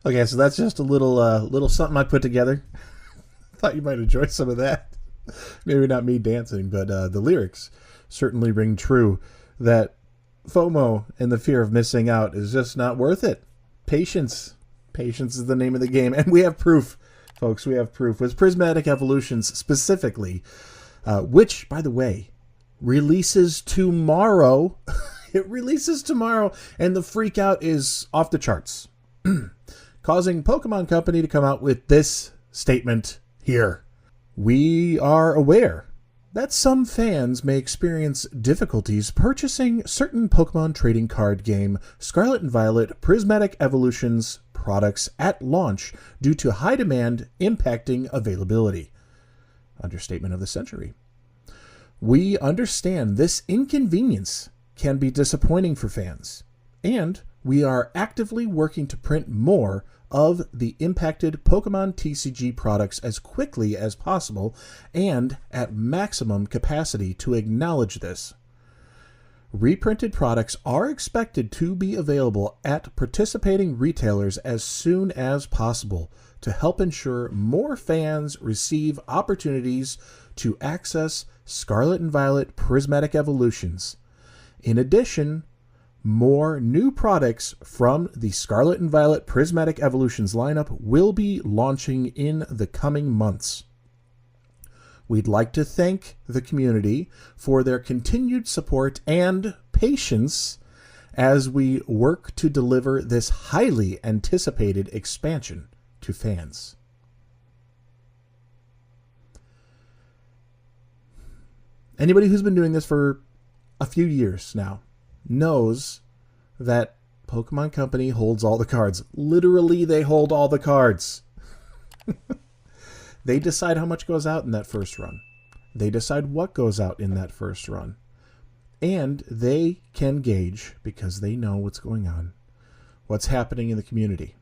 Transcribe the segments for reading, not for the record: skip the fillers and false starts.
Okay, so that's just a little something I put together. Thought you might enjoy some of that. Maybe not me dancing, but the lyrics certainly ring true. That FOMO and the fear of missing out is just not worth it. Patience. Patience is the name of the game. And we have proof, folks. We have proof. With Prismatic Evolutions specifically, which, by the way, releases tomorrow. It releases tomorrow, and the freak out is off the charts. Causing Pokemon Company to come out with this statement here. We are aware that some fans may experience difficulties purchasing certain Pokemon trading card game Scarlet and Violet Prismatic Evolutions products at launch due to high demand impacting availability. Understatement of the century. We understand this inconvenience can be disappointing for fans, and we are actively working to print more of the impacted Pokemon TCG products as quickly as possible and at maximum capacity to acknowledge this. Reprinted products are expected to be available at participating retailers as soon as possible to help ensure more fans receive opportunities to access Scarlet and Violet Prismatic Evolutions. In addition, more new products from the Scarlet and Violet Prismatic Evolutions lineup will be launching in the coming months. We'd like to thank the community for their continued support and patience as we work to deliver this highly anticipated expansion to fans. Anybody who's been doing this for a few years now knows that Pokemon Company holds all the cards. Literally, they hold all the cards. They decide how much goes out in that first run. They decide what goes out in that first run. And they can gauge, because they know what's going on, what's happening in the community.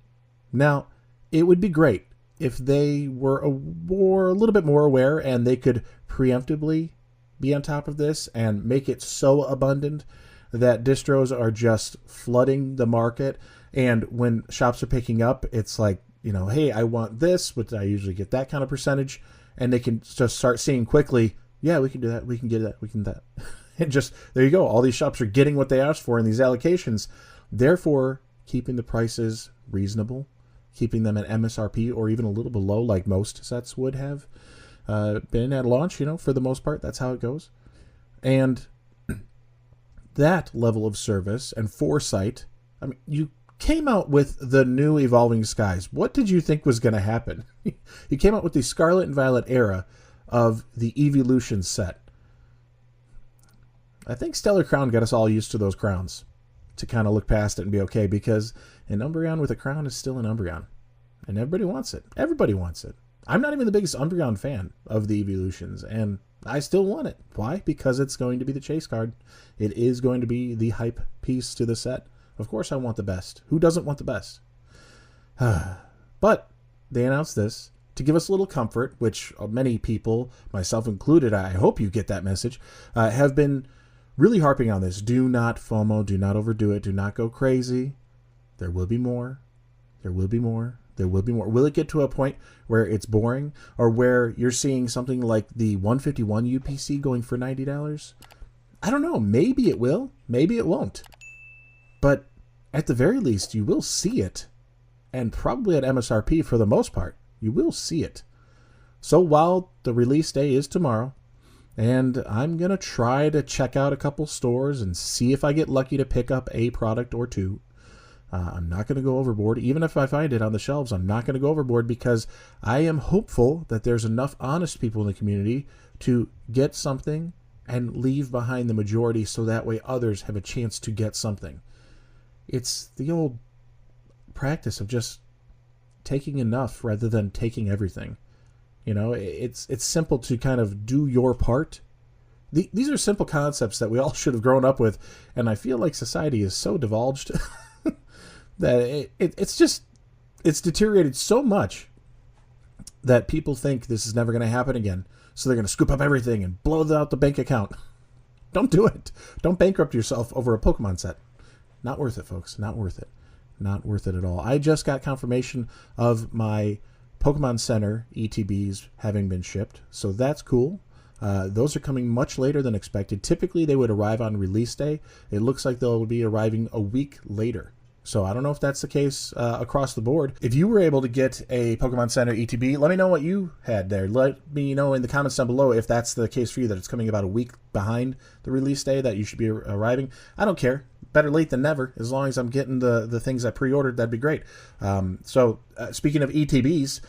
Now, it would be great if they were a little bit more aware and they could preemptively be on top of this and make it so abundant that distros are just flooding the market. And when shops are picking up, it's like, you know, hey, I want this, but I usually get that kind of percentage. And they can just start seeing quickly, yeah, we can do that, we can get that, we can do that. And just, there you go. All these shops are getting what they asked for in these allocations. Therefore, keeping the prices reasonable, keeping them at MSRP or even a little below like most sets would have been at launch, you know, for the most part. That's how it goes. And that level of service and foresight, I mean, you came out with the new Evolving Skies. What did you think was going to happen? You came out with the Scarlet and Violet era of the Evolution set. I think Stellar Crown got us all used to those crowns to kind of look past it and be okay, because an Umbreon with a crown is still an Umbreon. And everybody wants it. Everybody wants it. I'm not even the biggest Umbreon fan of the Evolutions, and I still want it. Why? Because it's going to be the chase card. It is going to be the hype piece to the set. Of course I want the best. Who doesn't want the best? But they announced this to give us a little comfort, which many people, myself included, I hope you get that message, have been really harping on this. Do not FOMO. Do not overdo it. Do not go crazy. There will be more. There will be more. There will be more. Will it get to a point where it's boring, or where you're seeing something like the 151 UPC going for $90? I don't know. Maybe it will. Maybe it won't. But at the very least, you will see it. And probably at MSRP for the most part. You will see it. So while the release day is tomorrow, and I'm going to try to check out a couple stores and see if I get lucky to pick up a product or two. I'm not going to go overboard. Even if I find it on the shelves, I'm not going to go overboard, because I am hopeful that there's enough honest people in the community to get something and leave behind the majority, so that way others have a chance to get something. It's the old practice of just taking enough rather than taking everything. You know, it's simple to kind of do your part. These are simple concepts that we all should have grown up with, and I feel like society is so divulged that it's deteriorated so much that people think this is never going to happen again. So they're going to scoop up everything and blow out the bank account. Don't do it. Don't bankrupt yourself over a Pokemon set. Not worth it, folks. Not worth it. Not worth it at all. I just got confirmation of my Pokemon Center ETBs having been shipped, so that's cool. Those are coming much later than expected. Typically, they would arrive on release day. It looks like they'll be arriving a week later. So I don't know if that's the case across the board. If you were able to get a Pokemon Center ETB, let me know what you had there. Let me know in the comments down below if that's the case for you, that it's coming about a week behind the release day that you should be arriving. I don't care. Better late than never. As long as I'm getting the things I pre-ordered, that'd be great. Speaking of ETBs,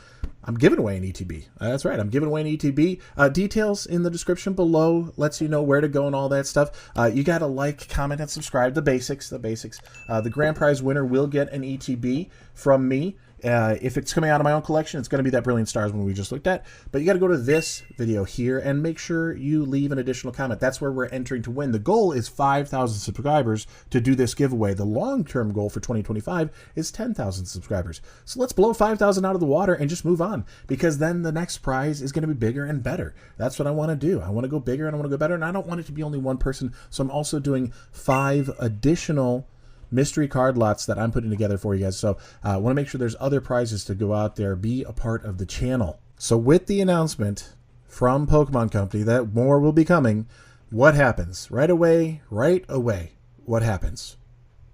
I'm giving away an ETB. That's right, I'm giving away an ETB. Details in the description below, lets you know where to go and all that stuff. You got to like, comment, and subscribe. The basics. The grand prize winner will get an ETB from me. If it's coming out of my own collection, it's going to be that Brilliant Stars one we just looked at. But you got to go to this video here and make sure you leave an additional comment. That's where we're entering to win. The goal is 5,000 subscribers to do this giveaway. The long-term goal for 2025 is 10,000 subscribers. So let's blow 5,000 out of the water and just move on, because then the next prize is going to be bigger and better. That's what I want to do. I want to go bigger and I want to go better, and I don't want it to be only one person. So I'm also doing 5 additional mystery card lots that I'm putting together for you guys. So I want to make sure there's other prizes to go out there. Be a part of the channel. So with the announcement from Pokemon Company that more will be coming, what happens? Right away, what happens?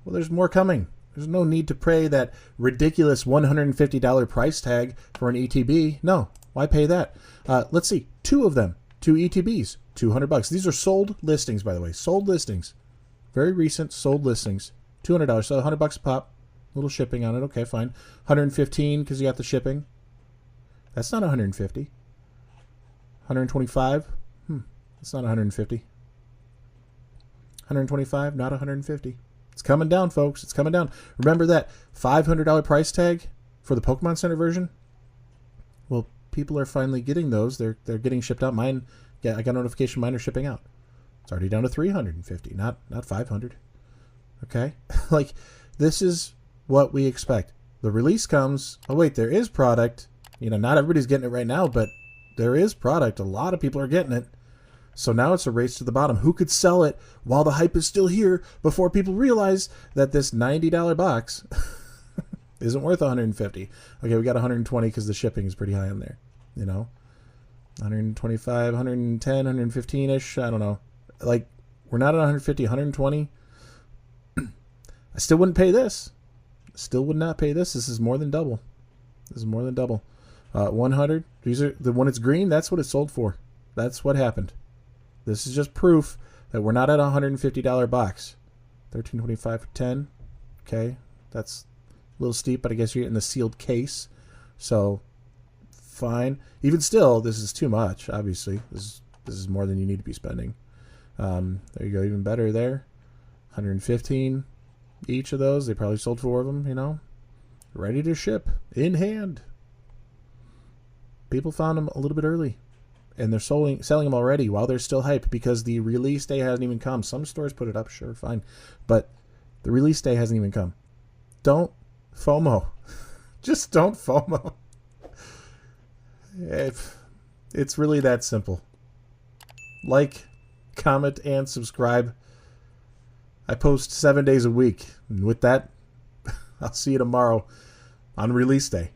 Well, there's more coming. There's no need to pay that ridiculous $150 price tag for an ETB. No, why pay that? Let's see, 2 of them, 2 ETBs, $200. These are sold listings, by the way, sold listings. Very recent sold listings. $200, so $100 a pop. Little shipping on it. Okay, fine. $115 because you got the shipping. That's not $150. $125. That's not $150. $125, not $150. It's coming down, folks. It's coming down. Remember that $500 price tag for the Pokemon Center version? Well, people are finally getting those. They're getting shipped out. Mine, yeah, I got a notification. Mine are shipping out. It's already down to $350, not $500. Okay, like, this is what we expect. The release comes. Oh wait, there is product. You know, not everybody's getting it right now, but there is product. A lot of people are getting it. So now it's a race to the bottom. Who could sell it while the hype is still here before people realize that this $90 box isn't worth $150? Okay, we got $120 because the shipping is pretty high on there. You know, $125, $110, $115-ish. I don't know. Like, we're not at $150, $120. I still wouldn't pay this. Still would not pay this. This is more than double. This is more than double. 100. These are when it's green. That's what it sold for. That's what happened. This is just proof that we're not at a $150 box. $13.25 for 10. Okay, that's a little steep, but I guess you're getting the sealed case, so fine. Even still, this is too much. Obviously, this is more than you need to be spending. There you go. Even better there. 115. Each of those, they probably sold 4 of them, you know, ready to ship in hand. People found them a little bit early, and they're selling them already while they're still hype, because the release day hasn't even come. Some stores put it up, sure, fine, but the release day hasn't even come. Don't FOMO. Just don't FOMO. It's really that simple. Like, comment, and subscribe. I post 7 days a week. And with that, I'll see you tomorrow on release day.